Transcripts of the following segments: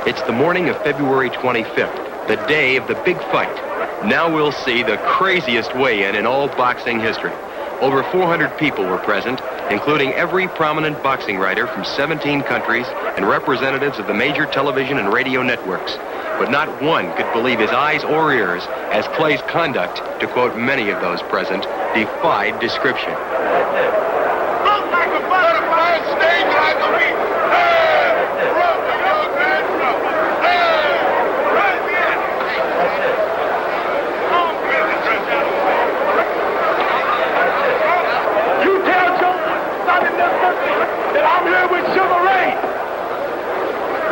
It's the morning of February 25th, the day of the big fight. Now we'll see the craziest weigh-in in all boxing history. Over 400 people were present, including every prominent boxing writer from 17 countries and representatives of the major television and radio networks. But not one could believe his eyes or ears as Clay's conduct, to quote many of those present, defied description. Look like a butterfly stage like a week. You tell Sonny Liston that I'm here with Sugar Ray.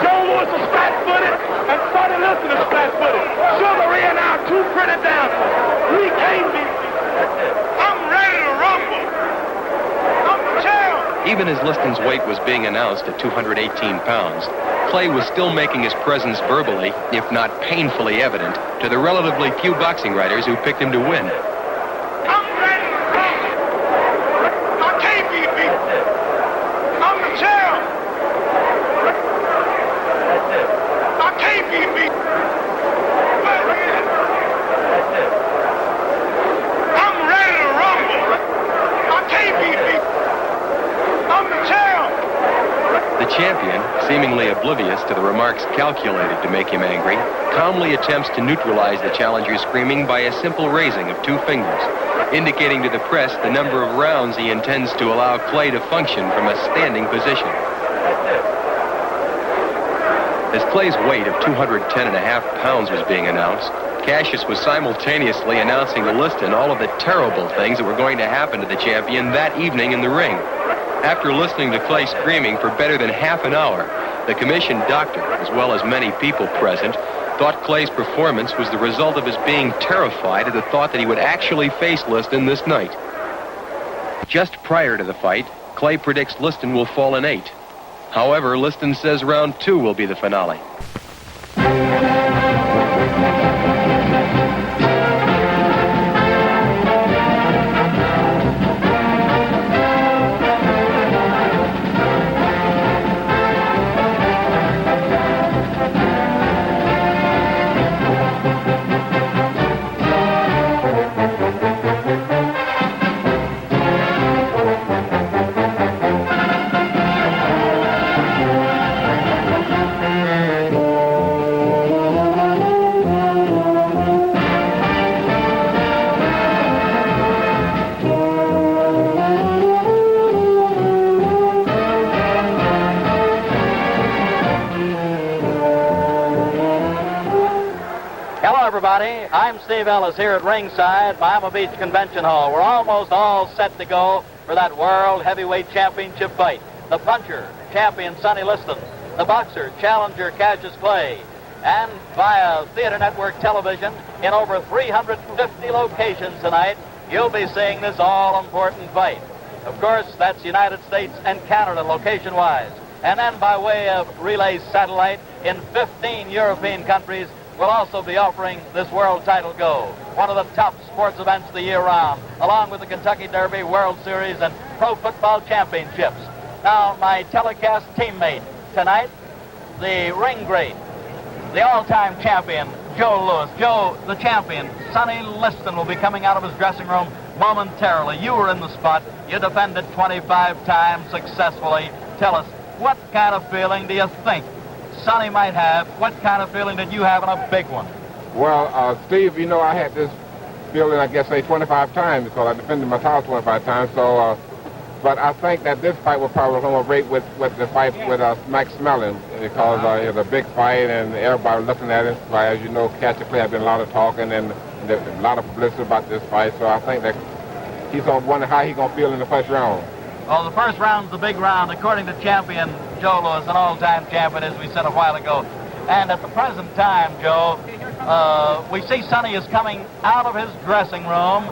Joe Louis is flat-footed and Sonny Liston is flat-footed. Sugar Ray and I are too pretty dancers. We can't be. I'm ready to rumble. I'm the champ. Even as Liston's weight was being announced at 218 pounds, Clay was still making his presence verbally, if not painfully evident, to the relatively few boxing writers who picked him to win. I'm ready to rumble. I can't be beat. I'm the champ. I can't be beat. I'm ready to rumble. I can't be beat. I'm the champ. The champion, seemingly oblivious to the remarks calculated to make him angry, calmly attempts to neutralize the challenger's screaming by a simple raising of two fingers, indicating to the press the number of rounds he intends to allow Clay to function from a standing position. As Clay's weight of 210.5 pounds was being announced, Cassius was simultaneously announcing to Liston all of the terrible things that were going to happen to the champion that evening in the ring. After listening to Clay screaming for better than half an hour, the commissioned doctor, as well as many people present, thought Clay's performance was the result of his being terrified at the thought that he would actually face Liston this night. Just prior to the fight, Clay predicts Liston will fall in 8. However, Liston says round 2 will be the finale. I'm Steve Ellis here at ringside, Miami Beach Convention Hall. We're almost all set to go for that World Heavyweight Championship fight. The puncher, champion Sonny Liston. The boxer, challenger Cassius Clay. And via Theater Network television in over 350 locations tonight, you'll be seeing this all-important fight. Of course, that's United States and Canada location-wise. And then by way of relay satellite in 15 European countries, we'll also be offering this world title go, one of the top sports events of the year round, along with the Kentucky Derby, World Series, and Pro Football Championships. Now, my telecast teammate tonight, the ring great, the all-time champion, Joe Louis. Joe, the champion, Sonny Liston, will be coming out of his dressing room momentarily. You were in the spot. You defended 25 times successfully. Tell us, what kind of feeling do you think Sonny might have? What kind of feeling did you have in a big one? Well, Steve, you know, I had this feeling, I guess, say 25 times because I defended my title 25 times. So, but I think that this fight will probably come up right with the fight with Max Mellon because it's a big fight and everybody looking at it. As you know, Cassius Clay has been a lot of talking and there's a lot of publicity about this fight. So I think that he's going to wonder how he's going to feel in the first round. Well, the first round's the big round, according to champion Joe Louis, an all-time champion, as we said a while ago. And at the present time, Joe, we see Sonny is coming out of his dressing room,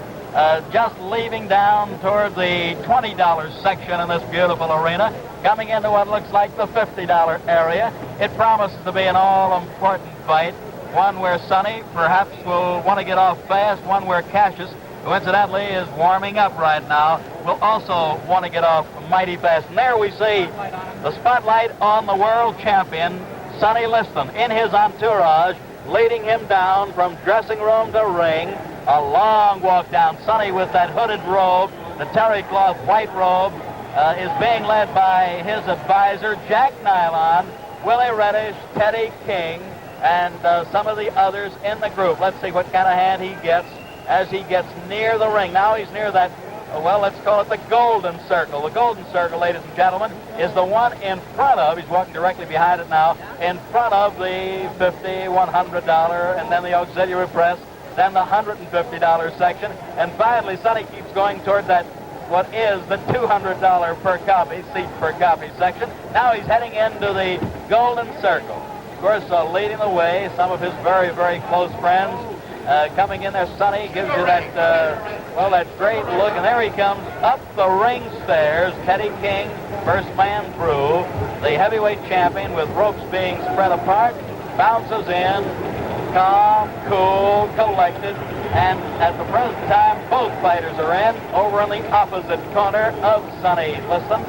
just leaving down toward the $20 section in this beautiful arena, coming into what looks like the $50 area. It promises to be an all-important fight, one where Sonny perhaps will want to get off fast, one where Cassius, who incidentally is warming up right now, will also want to get off mighty fast. And there we see the spotlight on the world champion, Sonny Liston in his entourage, leading him down from dressing room to ring. A long walk down. Sonny with that hooded robe, the terry cloth white robe, is being led by his advisor, Jack Nylon, Willie Reddish, Teddy King, and some of the others in the group. Let's see what kind of hand he gets as he gets near the ring. Now he's near that, well, let's call it the golden circle. The golden circle, ladies and gentlemen, is the one in front of, he's walking directly behind it now, in front of the $50, $100, and then the auxiliary press, then the $150 section, and finally Sonny keeps going toward that, what is the $200 per copy, seat per copy section. Now he's heading into the golden circle. Of course, leading the way, some of his very, very close friends coming in there. Sonny gives you that, well, that great look, and there he comes up the ring stairs. Teddy King, first man through. The heavyweight champion, with ropes being spread apart, bounces in, calm, cool, collected, and at the present time, both fighters are in. Over in the opposite corner of Sonny Liston,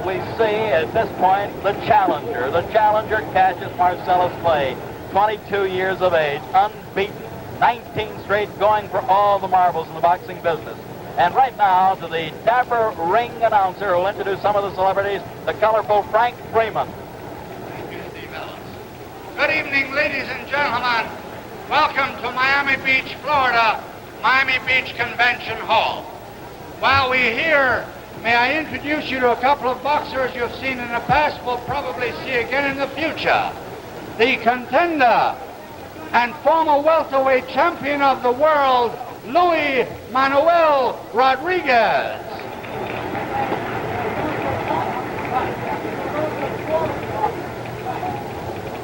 we see at this point the challenger. The challenger, Cassius Marcellus Clay, 22 years of age, unbeaten, 19 straight, going for all the marbles in the boxing business. And right now, to the dapper ring announcer who will introduce some of the celebrities, the colorful Frank Freeman. Thank you, Steve Ellis. Good evening, ladies and gentlemen. Welcome to Miami Beach, Florida, Miami Beach Convention Hall. While we're here, may I introduce you to a couple of boxers you've seen in the past, will probably see again in the future. The contender and former welterweight champion of the world, Luis Manuel Rodriguez.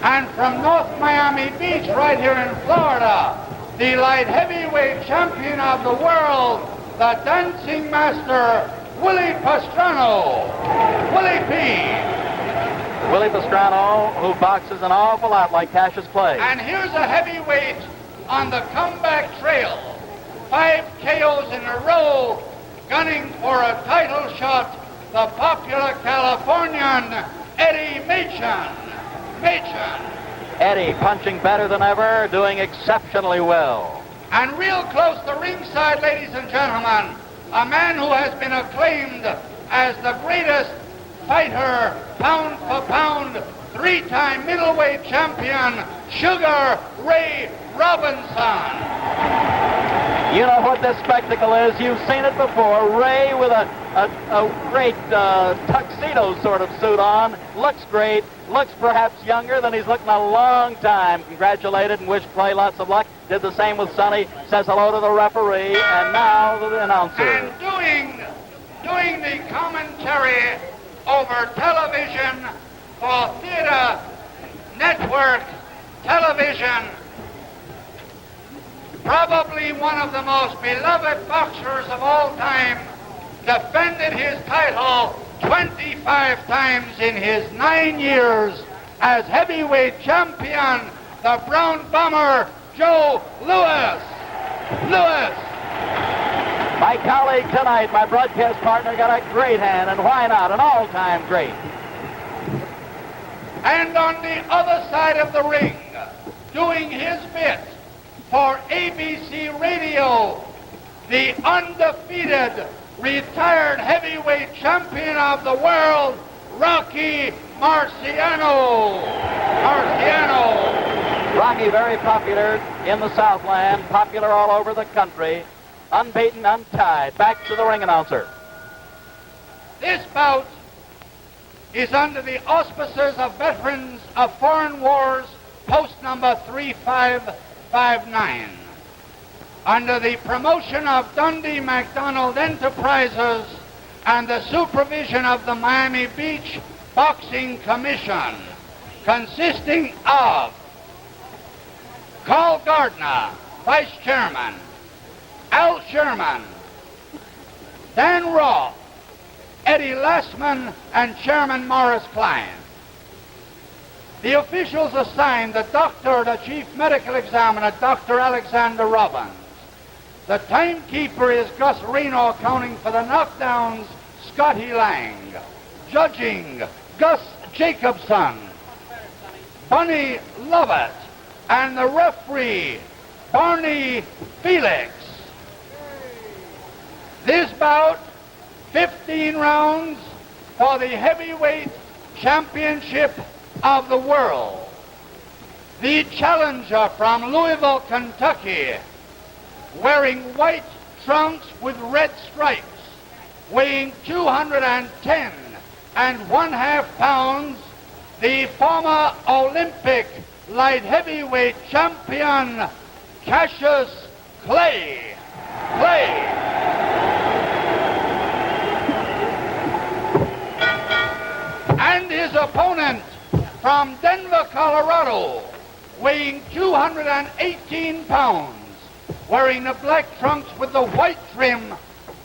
And from North Miami Beach, right here in Florida, the light heavyweight champion of the world, the dancing master, Willie Pastrano. Willie P. Willie Pastrano, who boxes an awful lot like Cassius Clay. And here's a heavyweight on the comeback trail. 5 KOs in a row, gunning for a title shot, the popular Californian, Eddie Machen. Eddie punching better than ever, doing exceptionally well. And real close to ringside, ladies and gentlemen, a man who has been acclaimed as the greatest fighter, pound for pound, 3-time middleweight champion, Sugar Ray Robinson. You know what this spectacle is. You've seen it before. Ray with a great tuxedo sort of suit on. Looks great. Looks perhaps younger than he's looked in a long time. Congratulated and wished Clay lots of luck. Did the same with Sonny. Says hello to the referee. And now the announcer. And doing the commentary over television for Theater Network Television, probably one of the most beloved boxers of all time, defended his title 25 times in his 9 years as heavyweight champion, the Brown Bomber, Joe Louis. My colleague tonight, my broadcast partner, got a great hand, and why not? An all-time great. And on the other side of the ring, doing his bit for ABC Radio, the undefeated retired heavyweight champion of the world, Rocky Marciano. Rocky, very popular in the Southland, popular all over the country, unbeaten, untied. Back to the ring announcer. This bout is under the auspices of Veterans of Foreign Wars, post number 3559. Under the promotion of Dundee McDonald Enterprises and the supervision of the Miami Beach Boxing Commission, consisting of Carl Gardner, Vice Chairman, Al Sherman, Dan Roth, Eddie Lassman, and Chairman Morris Klein. The officials assigned the doctor, the chief medical examiner, Dr. Alexander Robbins. The timekeeper is Gus Reno, accounting for the knockdowns, Scotty Lang. Judging, Gus Jacobson. Bunny Lovett, and the referee, Barney Felix. This bout, 15 rounds for the heavyweight championship of the world. The challenger from Louisville, Kentucky, wearing white trunks with red stripes, weighing 210 1/2 pounds, the former Olympic light heavyweight champion, Cassius Clay. And his opponent from Denver, Colorado, weighing 218 pounds, wearing the black trunks with the white trim,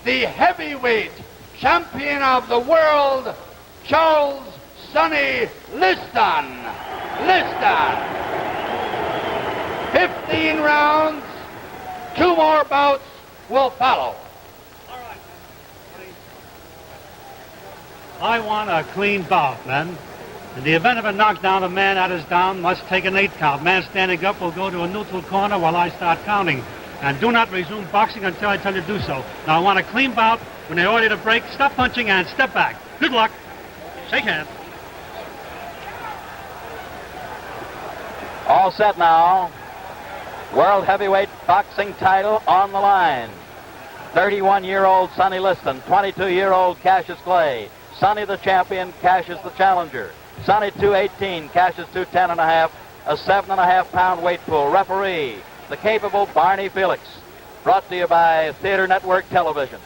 the heavyweight champion of the world, Charles Sonny Liston. 15 rounds, 2 more bouts will follow. I want a clean bout, men. In the event of a knockdown, a man that is down must take an 8 count. Man standing up will go to a neutral corner while I start counting. And do not resume boxing until I tell you to do so. Now, I want a clean bout. When they order you to break, stop punching and step back. Good luck. Shake hands. All set now. World heavyweight boxing title on the line. 31-year-old Sonny Liston, 22-year-old Cassius Clay. Sonny the champion, Cassius the challenger. Sonny 218, Cassius 210.5, a 7.5 pound weight pool. Referee, the capable Barney Felix. Brought to you by Theater Network Television.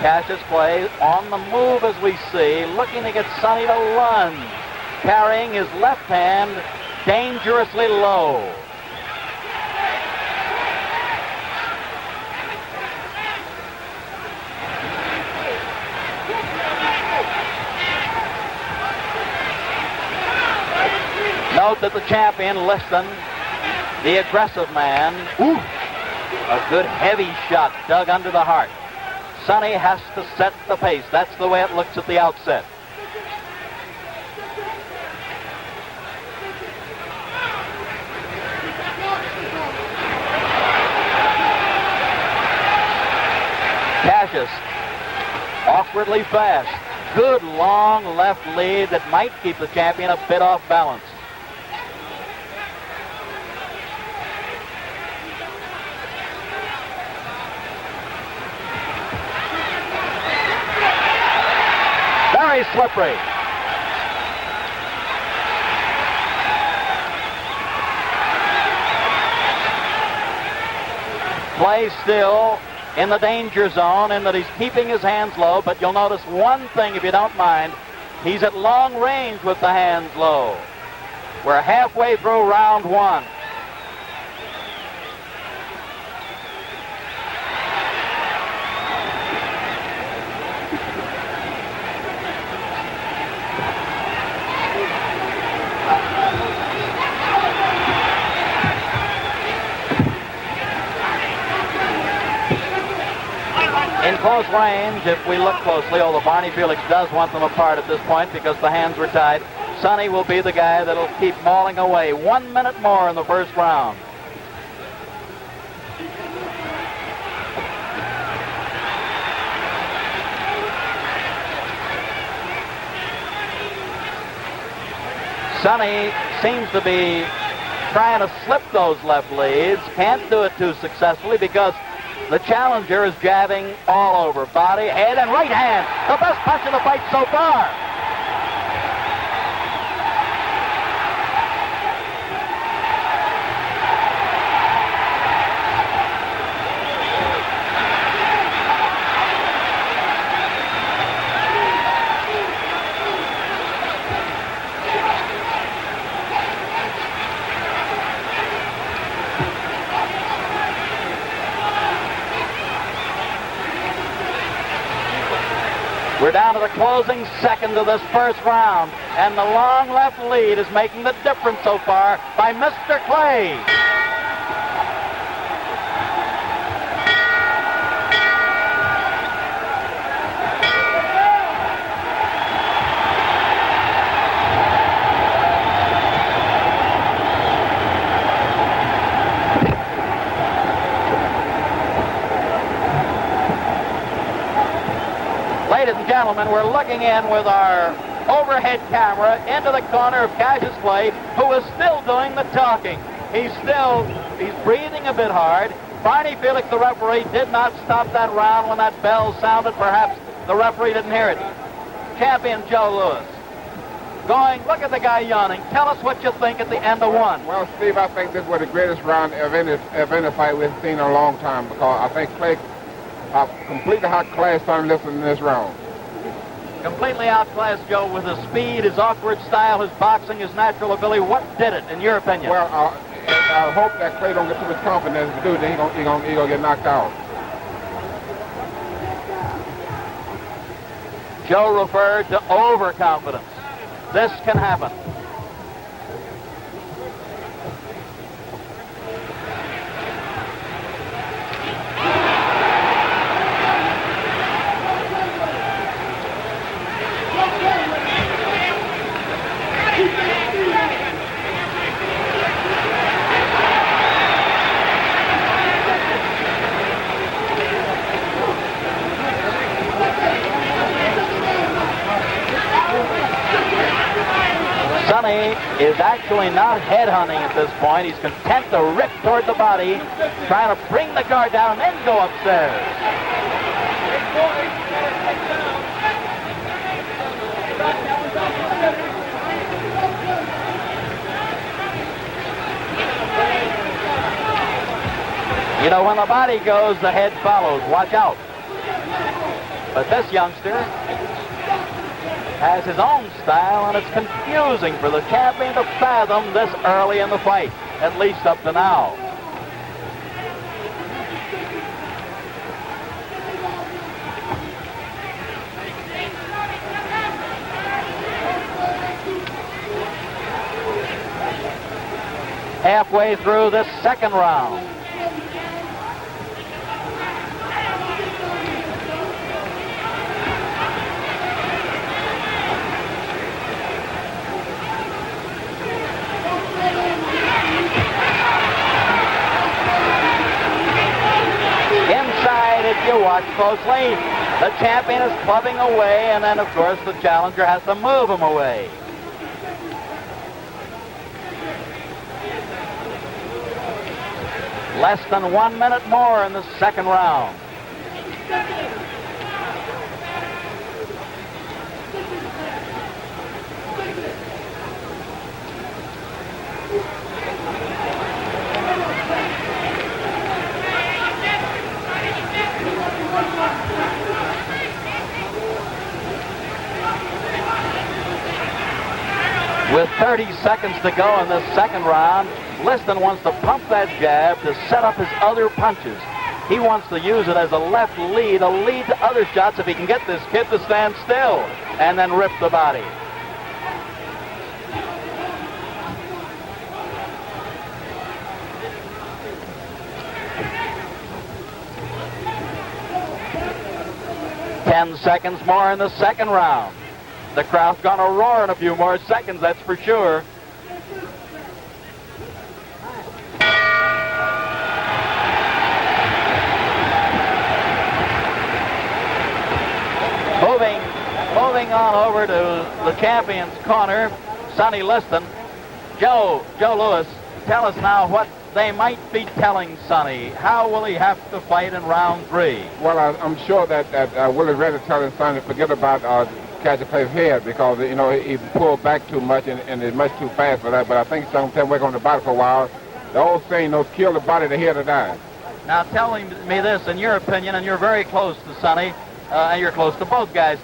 Cassius Clay on the move as we see, looking to get Sonny to lunge, carrying his left hand dangerously low. Note that the champion, Liston, the aggressive man, a good heavy shot dug under the heart. Sonny has to set the pace. That's the way it looks at the outset. Cassius, awkwardly fast. Good long left lead that might keep the champion a bit off balance. Very slippery. Play still in the danger zone in that he's keeping his hands low, but you'll notice one thing if you don't mind. He's at long range with the hands low. We're halfway through round 1. In close range, if we look closely, although Barney Felix does want them apart at this point because the hands were tied, Sonny will be the guy that'll keep mauling away. 1 minute more in the first round. Sonny seems to be trying to slip those left leads. Can't do it too successfully because the challenger is jabbing all over. Body, head, and right hand. The best punch of the fight so far. We're down to the closing seconds of this first round, and the long left lead is making the difference so far by Mr. Clay. Ladies and gentlemen, we're looking in with our overhead camera into the corner of Cassius Clay, who is still doing the talking. He's breathing a bit hard. Barney Felix, the referee, did not stop that round when that bell sounded. Perhaps the referee didn't hear it. Champion Joe Louis. Look at the guy yawning. Tell us what you think at the end of one. Well, Steve, I think this was the greatest round of any fight we've seen in a long time, because I think Clay completely outclassed Sonny Liston in this round. Completely outclassed Joe with his speed, his awkward style, his boxing, his natural ability. What did it, in your opinion? Well, I hope that Clay don't get too much confidence to do it. Then he gonna get knocked out. Joe referred to overconfidence. This can happen. Sonny is actually not headhunting at this point. He's content to rip toward the body, trying to bring the guard down and then go upstairs. You know, when the body goes, the head follows. Watch out. But this youngster has his own style, and it's confusing for the champion to fathom this early in the fight, at least up to now. Halfway through this second round. If you watch closely, the champion is clubbing away, and then, of course, the challenger has to move him away. Less than 1 minute more in the second round. With 30 seconds to go in this second round, Liston wants to pump that jab to set up his other punches. He wants to use it as a left lead, a lead to other shots if he can get this kid to stand still and then rip the body. Ten seconds more in the second round. The crowd's gonna roar in a few more seconds, that's for sure. Moving on over to the champion's corner, Sonny Liston. Joe Louis, tell us now what they might be telling Sonny. How will he have to fight in round 3? Well, I'm sure that Willie's ready to tell his son to forget about Cassius Clay's head, because, you know, he pulled back too much and is much too fast for that. But I think he's going to work on the body for a while. The old saying, you know, kill the body, the head will die. Now tell me this, in your opinion, and you're very close to Sonny, and you're close to both guys.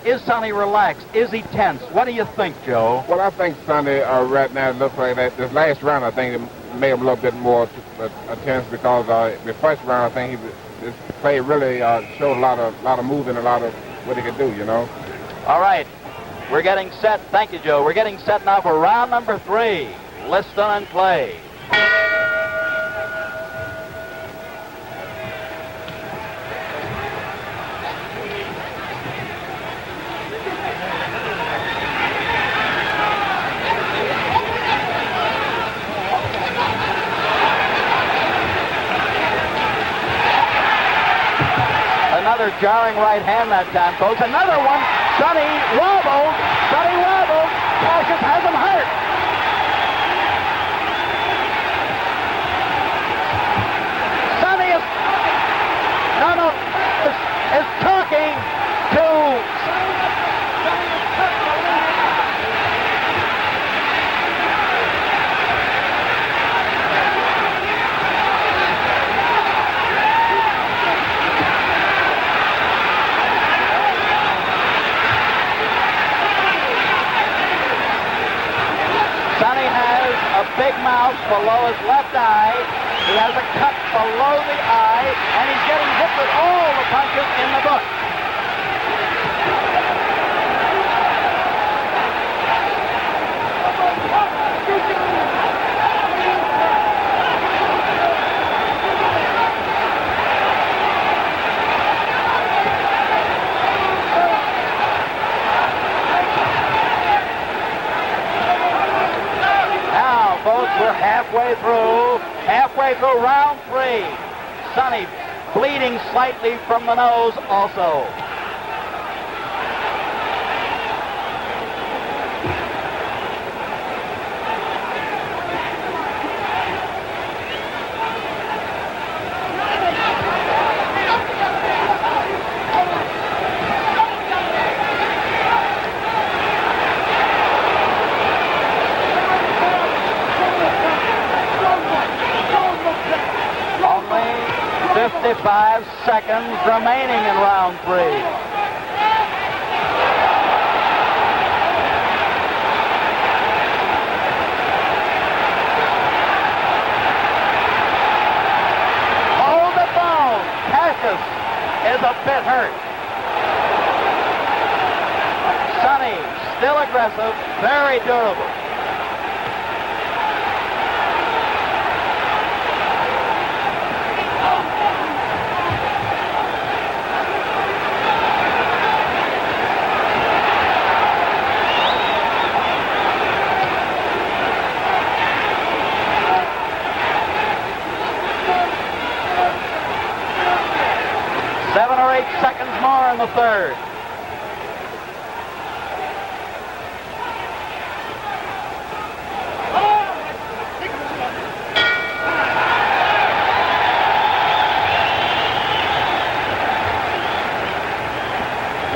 Is Sonny relaxed? Is he tense? What do you think, Joe? Well, I think Sonny right now looks like that. This last round, I think, it made him a little bit more tense, because the first round, I think this play really showed a lot of movement, a lot of what he could do, you know. All right, we're getting set. Thank you, Joe. We're getting set now for round number 3. Liston and Clay. Another jarring right hand that time, folks. Another one. Sonny wobbles. Sonny wobbles. Cassius has him hurt. Sonny is talking to... Sonny has a big mouth below his left eye. He has a cut below the eye, and he's getting hit with all the punches in the book. We're halfway through round 3. Sonny bleeding slightly from the nose also. Only 55 seconds remaining in round 3. Hold the ball. Cassius is a bit hurt. Sonny, still aggressive, very durable. Seconds more in the third.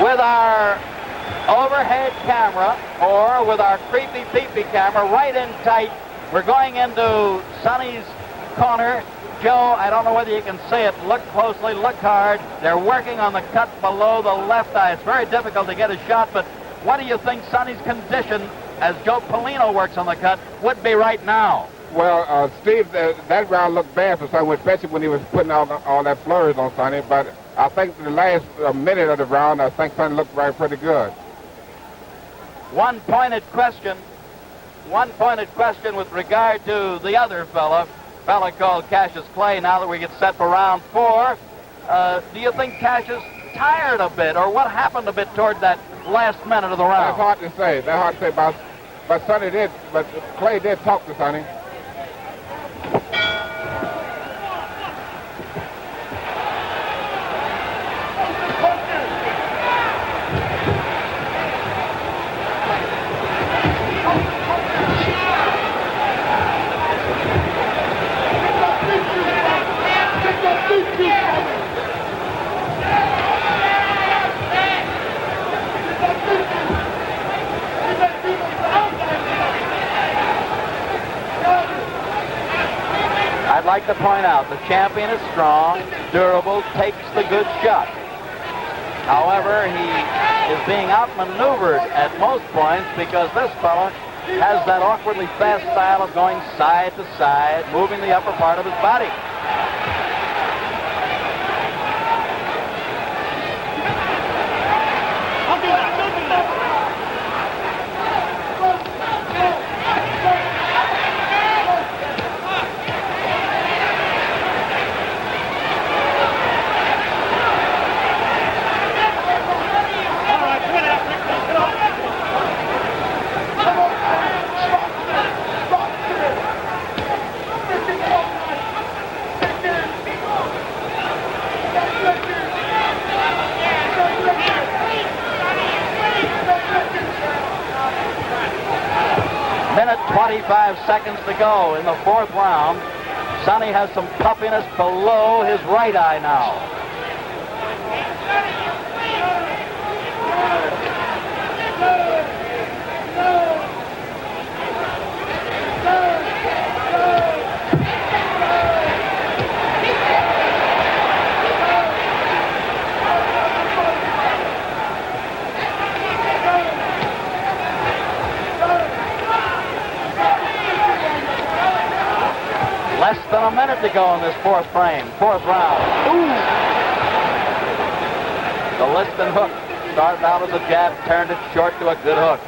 With our overhead camera, or with our creepy peepee camera right in tight, we're going into Sonny's corner. Joe, I don't know whether you can see it. Look closely, look hard. They're working on the cut below the left eye. It's very difficult to get a shot, but what do you think Sonny's condition, as Joe Polino works on the cut, would be right now? Well, Steve, that round looked bad for Sonny, especially when he was putting all that flurries on Sonny, but I think the last minute of the round, I think Sonny looked pretty good. One pointed question with regard to the other fella called Cassius Clay. Now that we get set for round 4, do you think Cassius tired a bit, or what happened a bit toward that last minute of the round? That's hard to say. But Sonny did. But Clay did talk to Sonny. I'd like to point out the champion is strong, durable, takes the good shot. However, he is being outmaneuvered at most points because this fella has that awkwardly fast style of going side to side, moving the upper part of his body. 25 seconds to go in the fourth round. Sonny has some puffiness below his right eye now. Less than a minute to go in this fourth round. Ooh! The Liston hook started out as a jab, turned it short to a good hook.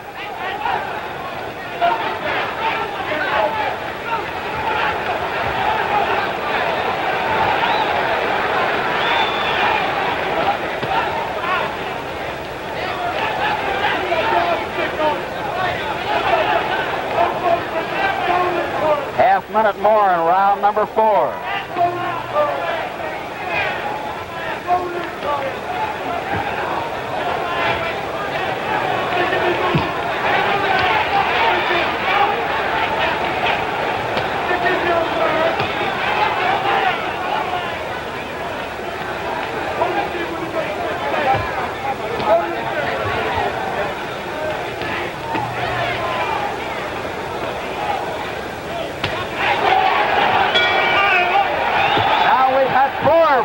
Minute more in round number 4.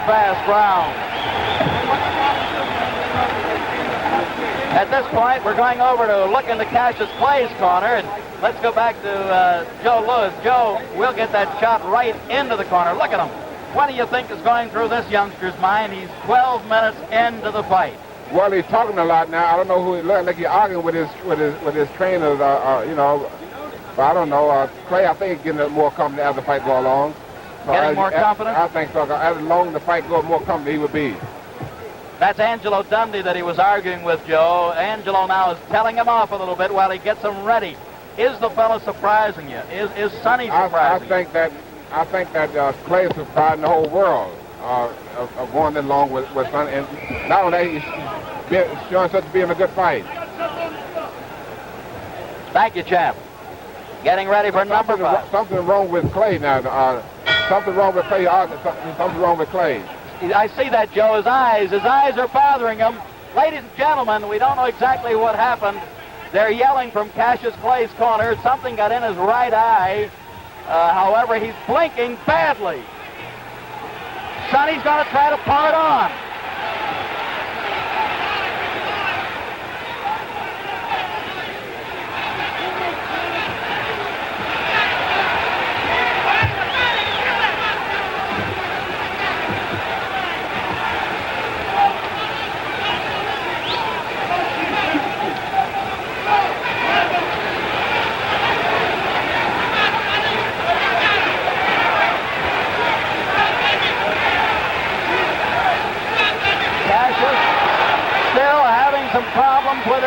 Fast round. At this point, we're going over to look into Cassius Clay's corner, and let's go back to Joe Lewis. Joe, we'll get that shot right into the corner. Look at him. What do you think is going through this youngster's mind? He's 12 minutes into the fight. Well, he's talking a lot now. I don't know who he looks like. He's arguing with his trainers. You know, but I don't know. Clay, I think, he's getting more confident as the fight goes along. Getting more confident? I think so. As long as the fight goes, more confident he would be. That's Angelo Dundee that he was arguing with, Joe. Angelo now is telling him off a little bit while he gets him ready. Is the fellow surprising you? Is Sonny surprising you? I think that Clay is surprising the whole world of going along with Sonny. And not only that, he's showing such being a good fight. Thank you, champ. Getting ready for number 5. Something wrong with Clay now. Something wrong with Clay. Something wrong with Clay. I see that, Joe. His eyes are bothering him. Ladies and gentlemen, we don't know exactly what happened. They're yelling from Cassius Clay's corner. Something got in his right eye. However, he's blinking badly. Sonny's going to try to pull it on. Some problems with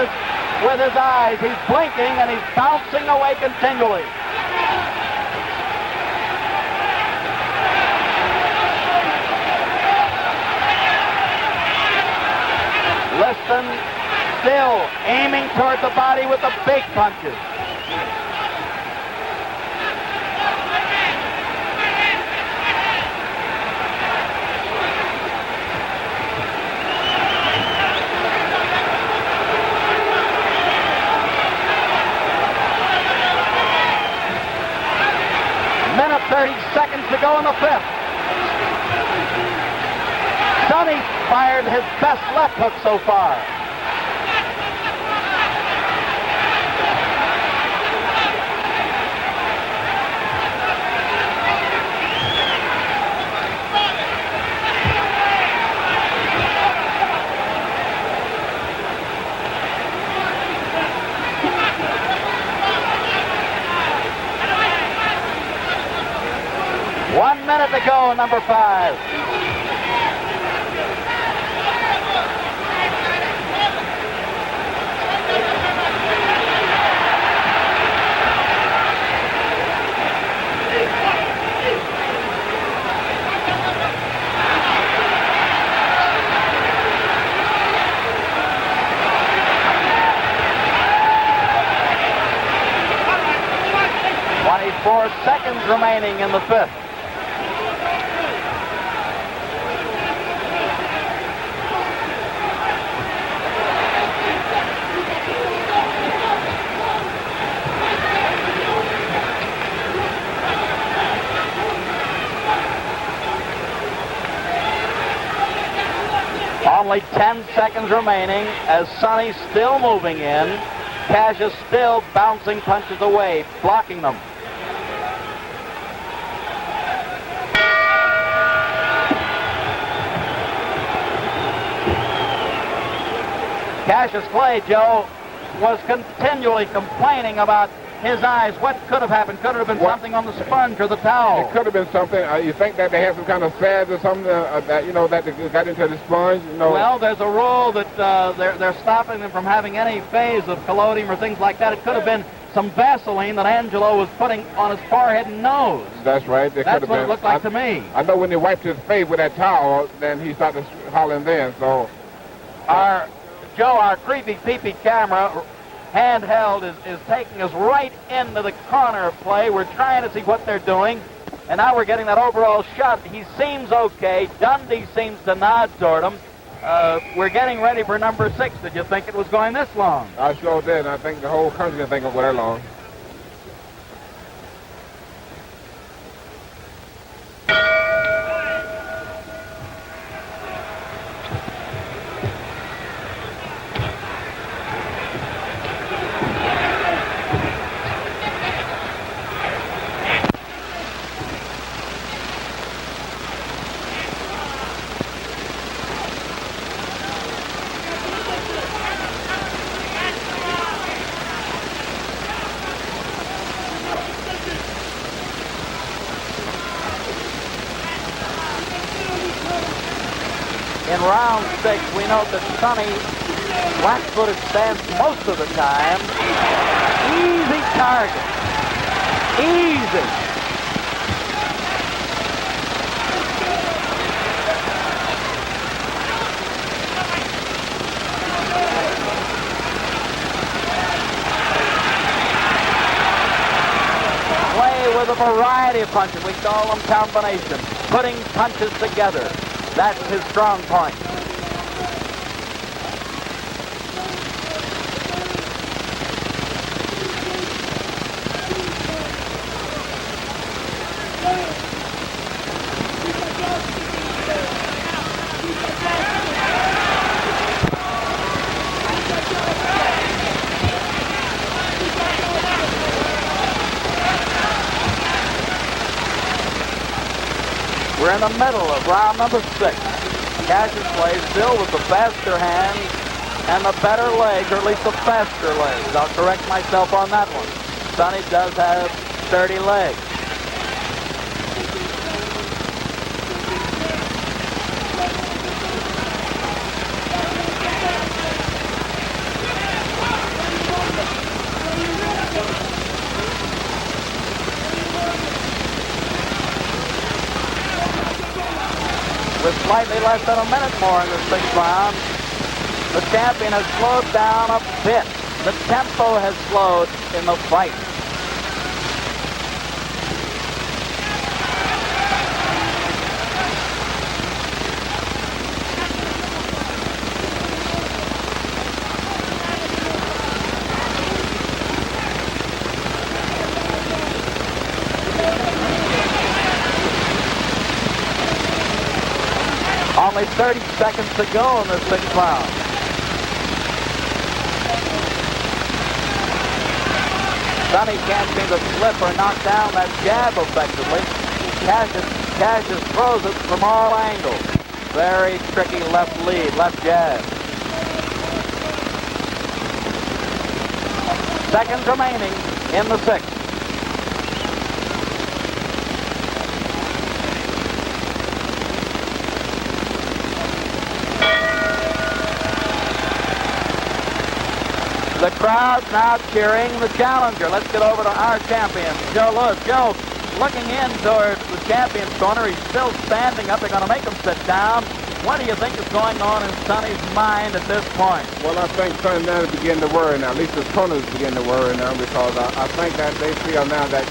his eyes. He's blinking and he's bouncing away continually. Liston still aiming toward the body with the big punches. Minute 30 seconds to go in the 5th. Sonny fired his best left hook so far. One minute to go, number 5. seconds remaining in the fifth. Only 10 seconds remaining as Sonny's still moving in. Cash is still bouncing punches away, blocking them. Cassius Clay, Joe, was continually complaining about his eyes. What could have happened? Could it have been something on the sponge or the towel? It could have been something. You think that they had some kind of sads or something that, you know, that they got into the sponge? You know? Well, there's a rule that they're stopping them from having any phase of collodium or things like that. It could have been some Vaseline that Angelo was putting on his forehead and nose. That's right. That's what it looked like to me. I know when he wiped his face with that towel, then he started hollering then. So, our creepy peepee camera, handheld, is taking us right into the corner of play. We're trying to see what they're doing, and now we're getting that overall shot. He seems okay. Dundee seems to nod toward him. We're getting ready for number 6. Did you think it was going this long? I sure did. I think the whole country didn't think it was that long. In round 6, we note that Sonny flat-footed stance most of the time. Easy target. Easy. Play with a variety of punches. We call them combinations. Putting punches together. That's his strong point. We're in the middle of round number 6. Cassius plays still with the faster hands and the better legs, or at least the faster legs. I'll correct myself on that one. Sonny does have sturdy legs. With slightly less than a minute more in the 6th round, the champion has slowed down a bit. The tempo has slowed in the fight. Only 30 seconds to go in the 6th round. Sonny can't seem to slip or knock down that jab effectively. Cassius throws it from all angles. Very tricky left lead, left jab. Seconds remaining in the 6th. The crowd's now cheering the challenger. Let's get over to our champion, Joe Lewis. Joe, looking in towards the champion's corner, he's still standing up. They're going to make him sit down. What do you think is going on in Sonny's mind at this point? Well, I think Sonny now is beginning to worry now. At least his corners begin to worry now, because I think that they feel now that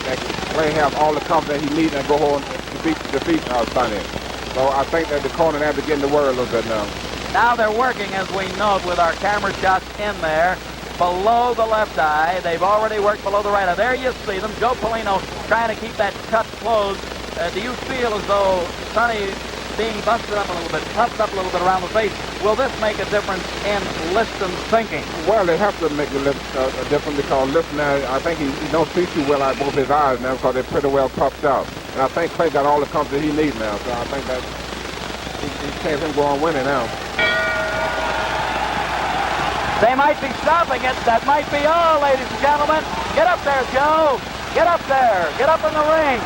Clay have all the confidence he needs and go on to defeat Sonny. So I think that the corner now beginning to worry a little bit now. Now they're working, as we note, with our camera shots in there, below the left eye. They've already worked below the right eye. There you see them. Joe Polino trying to keep that cut closed. Do you feel as though Sonny being busted up a little bit, puffed up a little bit around the face, will this make a difference in Liston's thinking? Well, it has to make a difference because Liston now, I think he don't see too well out both his eyes now because they're pretty well puffed up. And I think Clay got all the confidence he needs now. So I think that he can't him go on winning now. They might be stopping it. That might be all, ladies and gentlemen. Get up there, Joe. Get up there. Get up in the ring.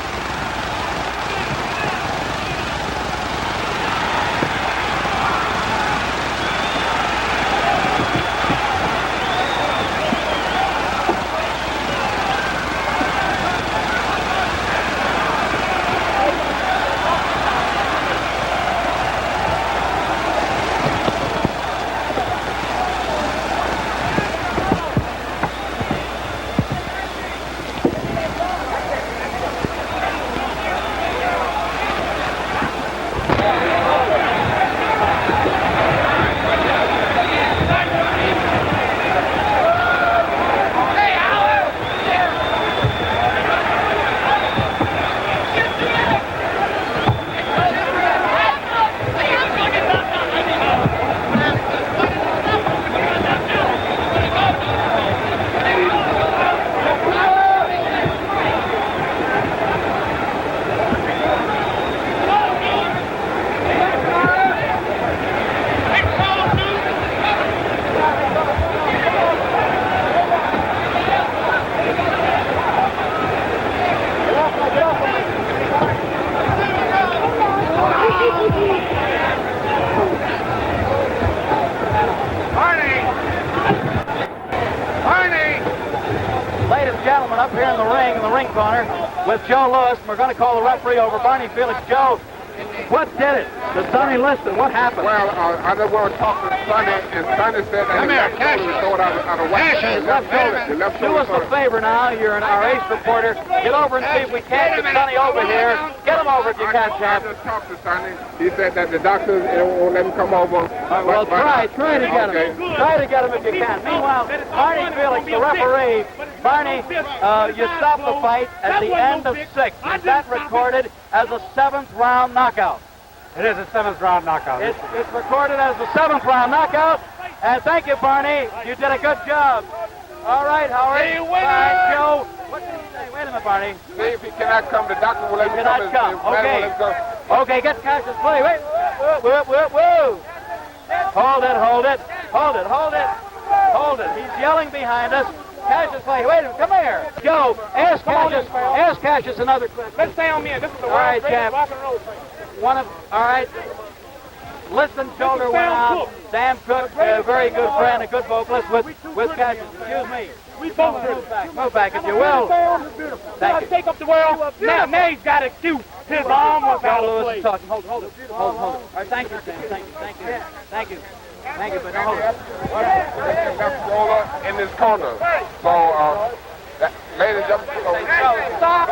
Up here in the ring corner with Joe Lewis. We're going to call the referee over. Barney, Felix, Joe, what did it? The Sonny Liston, what happened? Well, I just want to talk to Sonny, and Sonny said that he throw it out of whack. His left shoulder. Do us a favor now. You're our ace reporter. Get over and see if we can't get Sonny over here. Get him over if you can, champ. I just talked to Sonny. He said that the doctors won't let him come over. Well, try to get him. Try to get him if you can. Meanwhile, Barney Felix, the referee. Barney, you stopped the fight at the end of 6. Is that recorded as a 7th round knockout? It is a 7th round knockout. It's recorded as the 7th round knockout. And thank you, Barney. You did a good job. All right, Howard. Hey, all right, Joe. What did he say? Wait a minute, Barney. See if he cannot come. The doctor will let him come. He cannot come. Okay. Okay, get Cassius play. Wait. Whoa. Hold it. He's yelling behind us. Cassius play. Wait a minute. Come here. Joe, ask Cassius another question. Let's stay on me. This is the All right, world's greatest champ. rock and roll thing. All right. Liston's shoulder went out. Sam Cooke, a very good friend, a good vocalist with Cassius. Excuse me. We both Move back if you will. Thank you. Take up the world. Now he's got a cue. His arm was out of place. Talking. Hold it. All right, thank you, Sam. Thank you, but hold it. Left shoulder in this corner. So, ladies and gentlemen, Stop.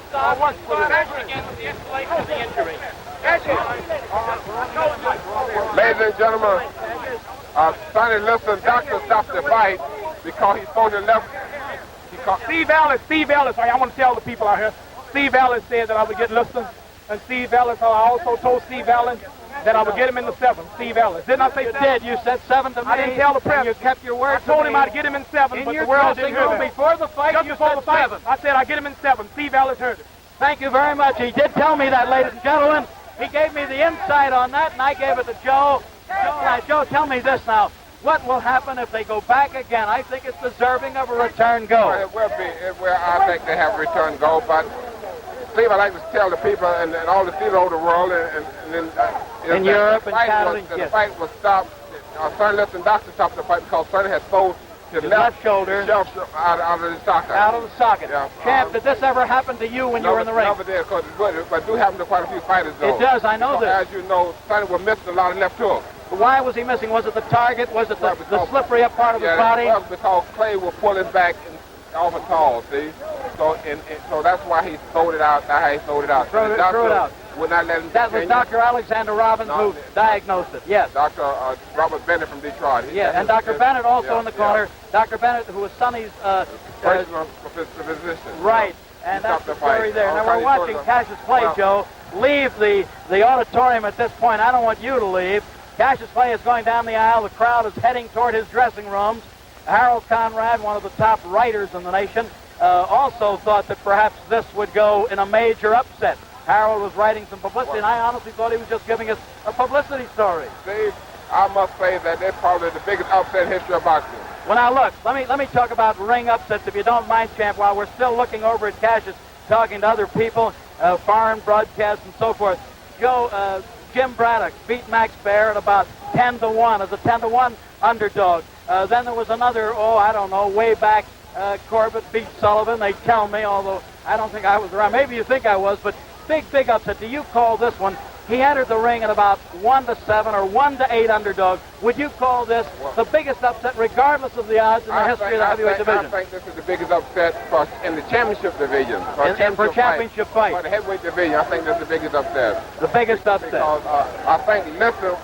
Again with the escalation of the injury. ladies and gentlemen, Sonny Liston, doctor stopped the fight because he supposed to left. Steve Ellis, I want to tell the people out here, Steve Ellis said that I would get Liston, and Steve Ellis, I also told Steve Ellis that I would get him in the 7th, Steve Ellis. Didn't I say You 7? did. You said 7 to me. I didn't tell the press. You kept your word. I told him I'd get him in 7, in but your the world dressing didn't hear room that. before the fight. Just You before said the fight, 7. I said I'd get him in 7. Steve Ellis heard it. Thank you very much. He did tell me that, ladies and gentlemen. He gave me the insight on that, and I gave it to Joe. Joe, tell me this now. What will happen if they go back again? I think it's deserving of a return goal. It will be. I think they have a return goal, but Steve, I like to tell the people and all the theater over the world In Europe and Canada, the yes. fight was stopped. Sonny Liston doctor stopped the fight because Sonny had pulled his left shoulder out of the socket. Out of the socket. Yeah. Champ, did this ever happen to you when you were in the ring? Never did, but it do happen to quite a few fighters, though. It does, I know this. As you know, Sonny was missing a lot of left hooks. Why was he missing? Was it the target? Was it the slippery up part of his body? It was because Clay was pulling back off a tall, see? So that's why he sold it out. That's how he sold it out. Threw it out. Would not let him That was continue. Dr. Alexander Robbins who diagnosed it. Yes. Dr. Robert Bennett from Detroit. And Dr. Bennett also in the corner. Dr. Bennett, who was Sonny's personal physician. Right. And that's the story there. Now we're watching Cassius Clay, well, Joe, leave the auditorium at this point. I don't want you to leave. Cassius Clay is going down the aisle. The crowd is heading toward his dressing rooms. Harold Conrad, one of the top writers in the nation, also thought that perhaps this would go in a major upset. Harold was writing some publicity, and I honestly thought he was just giving us a publicity story. Steve, I must say that they're probably the biggest upset in history of boxing. Well, now look, let me talk about ring upsets, if you don't mind, champ, while we're still looking over at Cassius, talking to other people, foreign broadcasts and so forth. Joe, Jim Braddock beat Max Baer at about 10-1 as a 10-1 underdog. Then there was another, I don't know, way back, Corbett beat Sullivan, they tell me, although I don't think I was around. Maybe you think I was, but big upset. Do you call this one? He entered the ring at about 1-7 or 1-8 underdog. Would you call this the biggest upset, regardless of the odds in the history of the heavyweight division? I think this is the biggest upset in the championship division. For championship fight. For the heavyweight division, I think this is the biggest upset. The biggest upset. Because I think Liston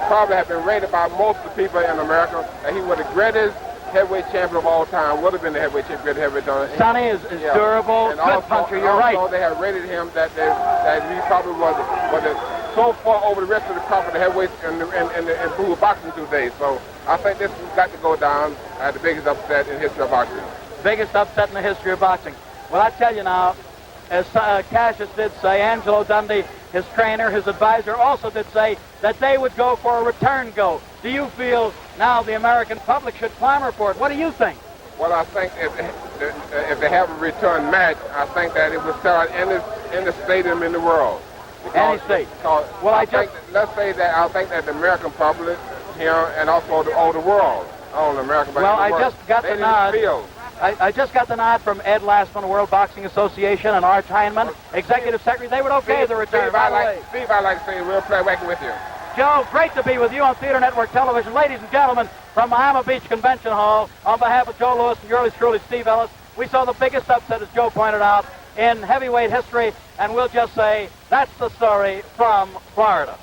probably have been rated by most of the people in America that he was the greatest heavyweight champion of all time. Would have been the heavyweight champion, heavyweight done. Sonny is durable, good puncher. You're right. Also, they have rated him that he probably was so far over the rest of the crop of the heavyweights in blue boxing today. So I think this has got to go down as the biggest upset in the history of boxing. Biggest upset in the history of boxing. Well, I tell you now, as Cassius did say, Angelo Dundee, his trainer, his advisor, also did say that they would go for a return go. Do you feel now the American public should clamor for it? What do you think? Well, I think if they have a return match, I think that it would sell in the stadium in the world. Any state. Well, I think that the American public here and also the world, all the American public. Well, I just got the nod. I just got the nod from Ed Lastman, the World Boxing Association, and Arch Heineman, Executive Secretary. They would okay the return. Steve, I'd like to say real play working with you. Joe, great to be with you on Theater Network Television. Ladies and gentlemen, from Miami Beach Convention Hall, on behalf of Joe Lewis and yours truly, Steve Ellis, we saw the biggest upset, as Joe pointed out, in heavyweight history, and we'll just say that's the story from Florida.